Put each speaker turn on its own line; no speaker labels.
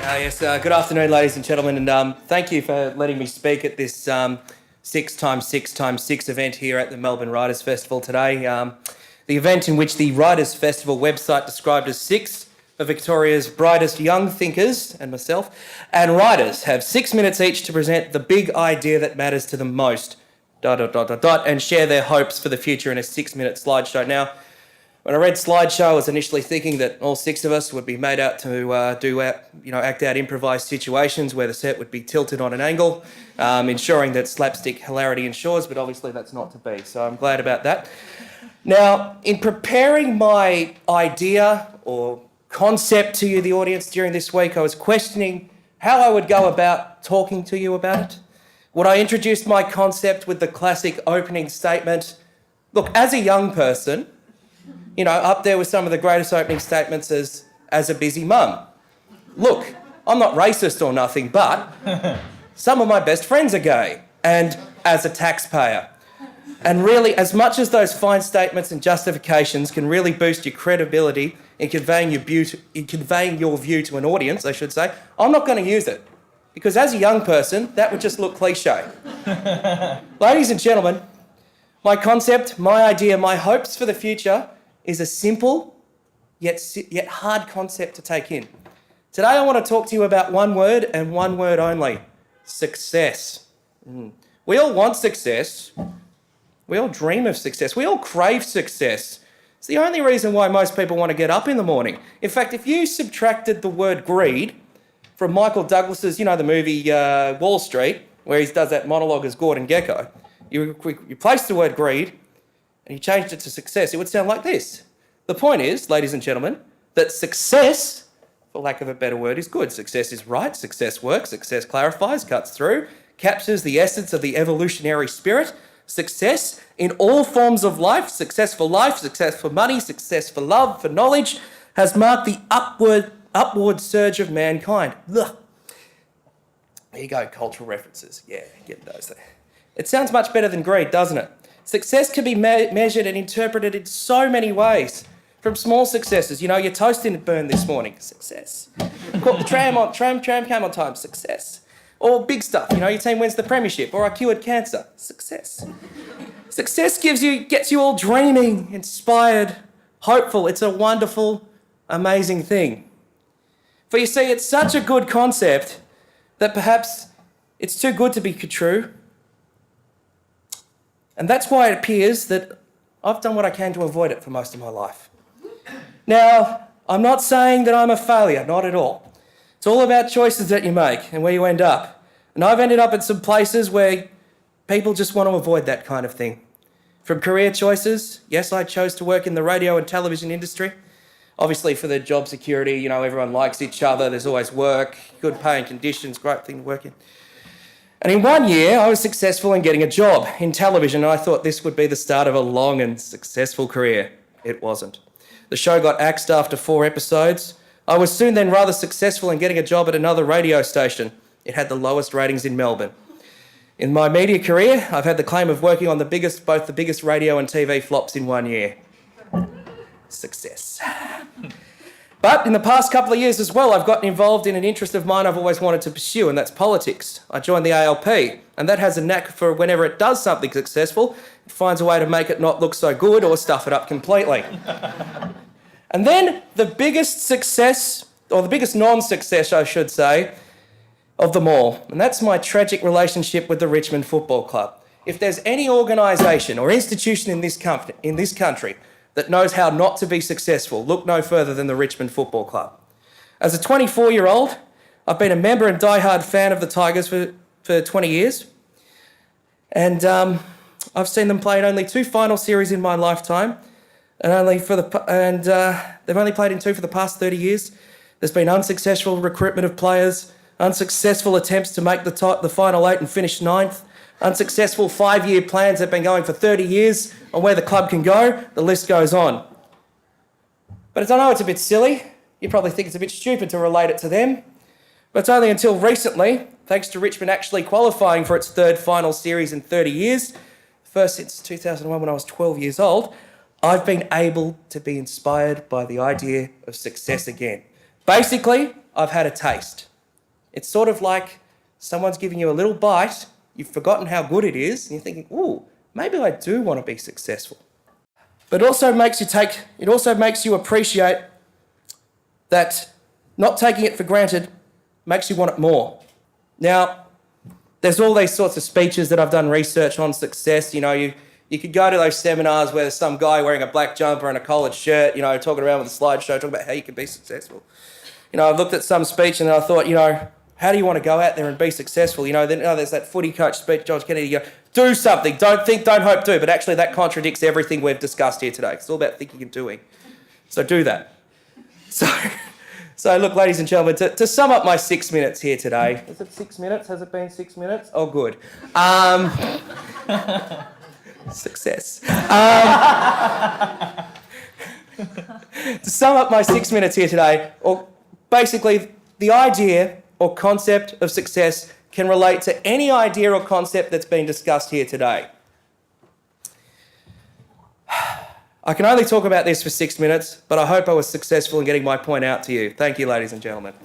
Good afternoon, ladies and gentlemen, and thank you for letting me speak at this 6x6x6 event here at the Melbourne Writers' Festival today. The event in which the Writers' Festival website described as 6 of Victoria's brightest young thinkers, and myself, and writers have 6 minutes each to present the big idea that matters to them most, and share their hopes for the future in a 6-minute slideshow. Now, when I read slideshow, I was initially thinking that all 6 of us would be made out to act out improvised situations where the set would be tilted on an angle, ensuring that slapstick hilarity ensures, but obviously that's not to be, so I'm glad about that. Now, in preparing my idea or concept to you, the audience, during this week, I was questioning how I would go about talking to you about it. Would I introduce my concept with the classic opening statement? Look, as a young person, up there with some of the greatest opening statements as a busy mum. Look, I'm not racist or nothing, but some of my best friends are gay, and as a taxpayer. And really, as much as those fine statements and justifications can really boost your credibility in conveying your view to an audience, I should say, I'm not going to use it. Because as a young person, that would just look cliche. Ladies and gentlemen, my concept, my idea, my hopes for the future is a simple yet hard concept to take in. Today I want to talk to you about one word and one word only: success. We all want success. We all dream of success. We all crave success. It's the only reason why most people want to get up in the morning. In fact, if you subtracted the word greed from Michael Douglas's, the movie Wall Street, where he does that monologue as Gordon Gekko, you replaced the word greed and you changed it to success, it would sound like this. The point is, ladies and gentlemen, that success, for lack of a better word, is good. Success is right, success works, success clarifies, cuts through, captures the essence of the evolutionary spirit. Success in all forms of life, success for money, success for love, for knowledge, has marked the upward surge of mankind. Ugh. There you go, cultural references. Yeah, get those there. It sounds much better than greed, doesn't it? Success can be measured and interpreted in so many ways. From small successes, your toast didn't burn this morning, success. Caught the tram came on time, success. Or big stuff, your team wins the premiership, or I cured cancer, success. Success gets you all dreaming, inspired, hopeful. It's a wonderful, amazing thing. For you see, it's such a good concept that perhaps it's too good to be true. And that's why it appears that I've done what I can to avoid it for most of my life. Now, I'm not saying that I'm a failure, not at all. It's all about choices that you make and where you end up. And I've ended up in some places where people just want to avoid that kind of thing. From career choices, yes, I chose to work in the radio and television industry. Obviously for the job security, everyone likes each other, there's always work, good paying conditions, great thing to work in. And in 1 year, I was successful in getting a job in television, and I thought this would be the start of a long and successful career. It wasn't. The show got axed after 4 episodes. I was soon then rather successful in getting a job at another radio station. It had the lowest ratings in Melbourne. In my media career, I've had the claim of working on both the biggest radio and TV flops in 1 year. Success. But in the past couple of years as well, I've gotten involved in an interest of mine I've always wanted to pursue, and that's politics. I joined the ALP, and that has a knack for whenever it does something successful, it finds a way to make it not look so good or stuff it up completely. And then the biggest success, or the biggest non-success, I should say, of them all, and that's my tragic relationship with the Richmond Football Club. If there's any organisation or institution in this country that knows how not to be successful, look no further than the Richmond Football Club. As a 24-year-old, I've been a member and diehard fan of the Tigers for 20 years, and I've seen them play in only 2 final series in my lifetime, and they've only played in 2 for the past 30 years. There's been unsuccessful recruitment of players, unsuccessful attempts to make the final 8 and finish 9th, unsuccessful 5-year plans that have been going for 30 years on where the club can go. The list goes on. But I know it's a bit silly. You probably think it's a bit stupid to relate it to them. But it's only until recently, thanks to Richmond actually qualifying for its 3rd final series in 30 years, first since 2001 when I was 12 years old, I've been able to be inspired by the idea of success again. Basically, I've had a taste. It's sort of like someone's giving you a little bite, you've forgotten how good it is, and you're thinking, ooh, maybe I do want to be successful. But it also makes you appreciate that not taking it for granted makes you want it more. Now, there's all these sorts of speeches that I've done research on success. You know, you could go to those seminars where there's some guy wearing a black jumper and a collared shirt, you know, talking around with a slideshow, talking about how you can be successful. You know, I've looked at some speech and I thought, you know, how do you want to go out there and be successful? You know, then there's that footy coach speech, George Kennedy, you go, do something, don't think, don't hope, do. But actually that contradicts everything we've discussed here today. It's all about thinking and doing. So do that. So look, ladies and gentlemen, to sum up my 6 minutes here today. Is it 6 minutes? Has it been 6 minutes? Oh, good. Success. To sum up my 6 minutes here today, or basically the idea or concept of success can relate to any idea or concept that's been discussed here today. I can only talk about this for 6 minutes, but I hope I was successful in getting my point out to you. Thank you, ladies and gentlemen.